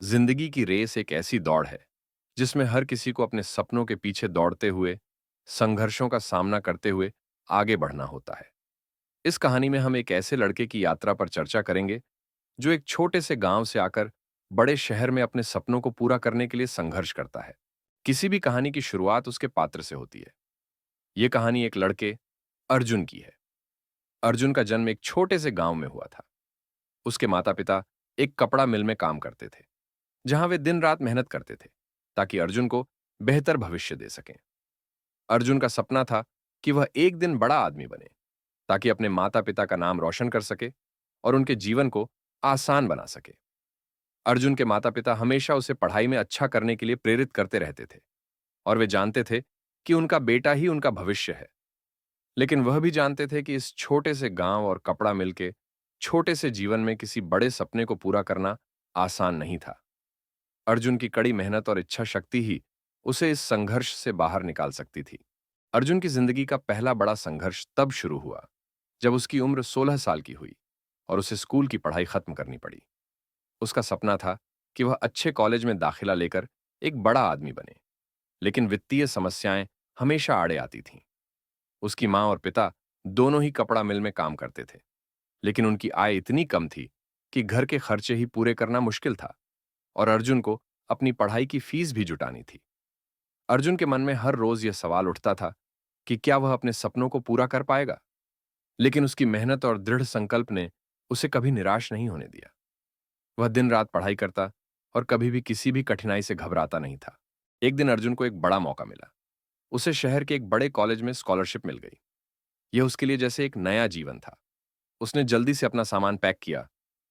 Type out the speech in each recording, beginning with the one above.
जिंदगी की रेस एक ऐसी दौड़ है जिसमें हर किसी को अपने सपनों के पीछे दौड़ते हुए, संघर्षों का सामना करते हुए आगे बढ़ना होता है। इस कहानी में हम एक ऐसे लड़के की यात्रा पर चर्चा करेंगे जो एक छोटे से गांव से आकर बड़े शहर में अपने सपनों को पूरा करने के लिए संघर्ष करता है। किसी भी कहानी की शुरुआत उसके पात्र से होती है। यह कहानी एक लड़के अर्जुन की है। अर्जुन का जन्म एक छोटे से गांव में हुआ था। उसके माता पिता एक कपड़ा मिल में काम करते थे, जहां वे दिन रात मेहनत करते थे ताकि अर्जुन को बेहतर भविष्य दे सकें। अर्जुन का सपना था कि वह एक दिन बड़ा आदमी बने ताकि अपने माता पिता का नाम रोशन कर सके और उनके जीवन को आसान बना सके। अर्जुन के माता पिता हमेशा उसे पढ़ाई में अच्छा करने के लिए प्रेरित करते रहते थे और वे जानते थे कि उनका बेटा ही उनका भविष्य है। लेकिन वह भी जानते थे कि इस छोटे से गांव और कपड़ा मिल के छोटे से जीवन में किसी बड़े सपने को पूरा करना आसान नहीं था। अर्जुन की कड़ी मेहनत और इच्छा शक्ति ही उसे इस संघर्ष से बाहर निकाल सकती थी। अर्जुन की जिंदगी का पहला बड़ा संघर्ष तब शुरू हुआ जब उसकी उम्र 16 साल की हुई और उसे स्कूल की पढ़ाई खत्म करनी पड़ी। उसका सपना था कि वह अच्छे कॉलेज में दाखिला लेकर एक बड़ा आदमी बने, लेकिन वित्तीय समस्याएं हमेशा आड़े आती थीं। उसकी मां और पिता दोनों ही कपड़ा मिल में काम करते थे, लेकिन उनकी आय इतनी कम थी कि घर के खर्चे ही पूरे करना मुश्किल था और अर्जुन को अपनी पढ़ाई की फीस भी जुटानी थी। अर्जुन के मन में हर रोज यह सवाल उठता था कि क्या वह अपने सपनों को पूरा कर पाएगा, लेकिन उसकी मेहनत और दृढ़ संकल्प ने उसे कभी निराश नहीं होने दिया। वह दिन रात पढ़ाई करता और कभी भी किसी भी कठिनाई से घबराता नहीं था। एक दिन अर्जुन को एक बड़ा मौका मिला। उसे शहर के एक बड़े कॉलेज में स्कॉलरशिप मिल गई। यह उसके लिए जैसे एक नया जीवन था। उसने जल्दी से अपना सामान पैक किया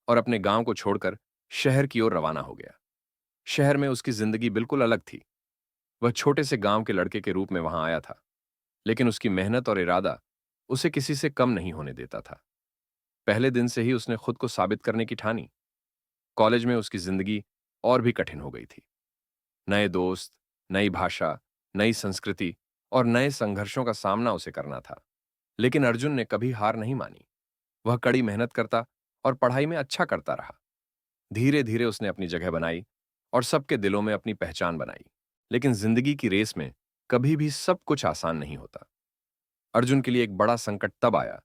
और अपने गांव को छोड़कर शहर की ओर रवाना हो गया। शहर में उसकी जिंदगी बिल्कुल अलग थी। वह छोटे से गांव के लड़के के रूप में वहां आया था, लेकिन उसकी मेहनत और इरादा उसे किसी से कम नहीं होने देता था। पहले दिन से ही उसने खुद को साबित करने की ठानी। कॉलेज में उसकी जिंदगी और भी कठिन हो गई थी। नए दोस्त, नई भाषा, नई संस्कृति और नए संघर्षों का सामना उसे करना था। लेकिन अर्जुन ने कभी हार नहीं मानी। वह कड़ी मेहनत करता और पढ़ाई में अच्छा करता रहा। धीरे धीरे उसने अपनी जगह बनाई और सबके दिलों में अपनी पहचान बनाई। लेकिन जिंदगी की रेस में कभी भी सब कुछ आसान नहीं होता। अर्जुन के लिए एक बड़ा संकट तब आया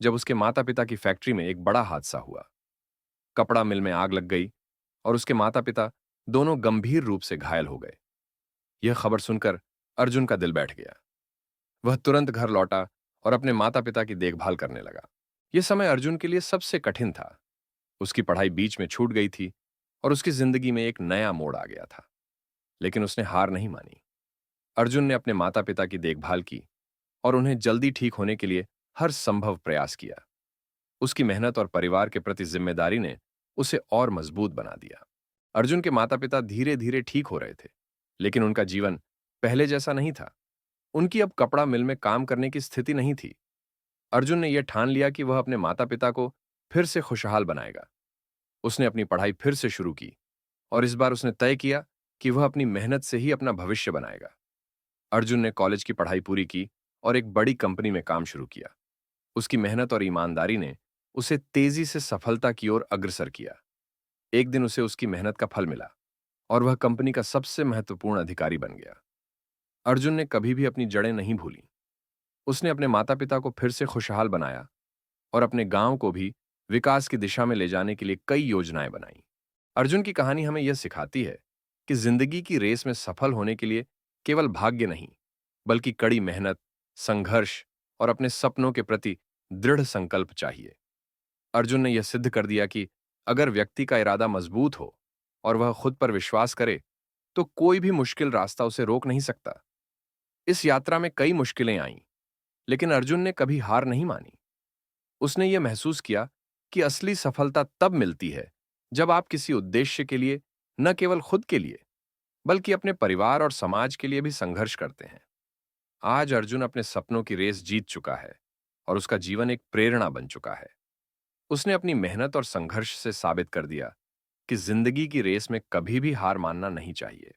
जब उसके माता पिता की फैक्ट्री में एक बड़ा हादसा हुआ। कपड़ा मिल में आग लग गई और उसके माता पिता दोनों गंभीर रूप से घायल हो गए। यह खबर सुनकर अर्जुन का दिल बैठ गया। वह तुरंत घर लौटा और अपने माता पिता की देखभाल करने लगा। यह समय अर्जुन के लिए सबसे कठिन था। उसकी पढ़ाई बीच में छूट गई थी और उसकी जिंदगी में एक नया मोड़ आ गया था। लेकिन उसने हार नहीं मानी। अर्जुन ने अपने माता पिता की देखभाल की और उन्हें जल्दी ठीक होने के लिए हर संभव प्रयास किया। उसकी मेहनत और परिवार के प्रति जिम्मेदारी ने उसे और मजबूत बना दिया। अर्जुन के माता पिता धीरे धीरे ठीक हो रहे थे, लेकिन उनका जीवन पहले जैसा नहीं था। उनकी अब कपड़ा मिल में काम करने की स्थिति नहीं थी। अर्जुन ने यह ठान लिया कि वह अपने माता पिता को फिर से खुशहाल बनाएगा। उसने अपनी पढ़ाई फिर से शुरू की और इस बार उसने तय किया कि वह अपनी मेहनत से ही अपना भविष्य बनाएगा। अर्जुन ने कॉलेज की पढ़ाई पूरी की और एक बड़ी कंपनी में काम शुरू किया। उसकी मेहनत और ईमानदारी ने उसे तेजी से सफलता की ओर अग्रसर किया। एक दिन उसे उसकी मेहनत का फल मिला और वह कंपनी का सबसे महत्वपूर्ण अधिकारी बन गया। अर्जुन ने कभी भी अपनी जड़ें नहीं भूली। उसने अपने माता पिता को फिर से खुशहाल बनाया और अपने गांव को भी विकास की दिशा में ले जाने के लिए कई योजनाएं बनाई। अर्जुन की कहानी हमें यह सिखाती है कि जिंदगी की रेस में सफल होने के लिए केवल भाग्य नहीं, बल्कि कड़ी मेहनत, संघर्ष और अपने सपनों के प्रति दृढ़ संकल्प चाहिए। अर्जुन ने यह सिद्ध कर दिया कि अगर व्यक्ति का इरादा मजबूत हो और वह खुद पर विश्वास करे, तो कोई भी मुश्किल रास्ता उसे रोक नहीं सकता। इस यात्रा में कई मुश्किलें आईं, लेकिन अर्जुन ने कभी हार नहीं मानी। उसने यह महसूस किया कि असली सफलता तब मिलती है जब आप किसी उद्देश्य के लिए, न केवल खुद के लिए, बल्कि अपने परिवार और समाज के लिए भी संघर्ष करते हैं। आज अर्जुन अपने सपनों की रेस जीत चुका है और उसका जीवन एक प्रेरणा बन चुका है। उसने अपनी मेहनत और संघर्ष से साबित कर दिया कि जिंदगी की रेस में कभी भी हार मानना नहीं चाहिए।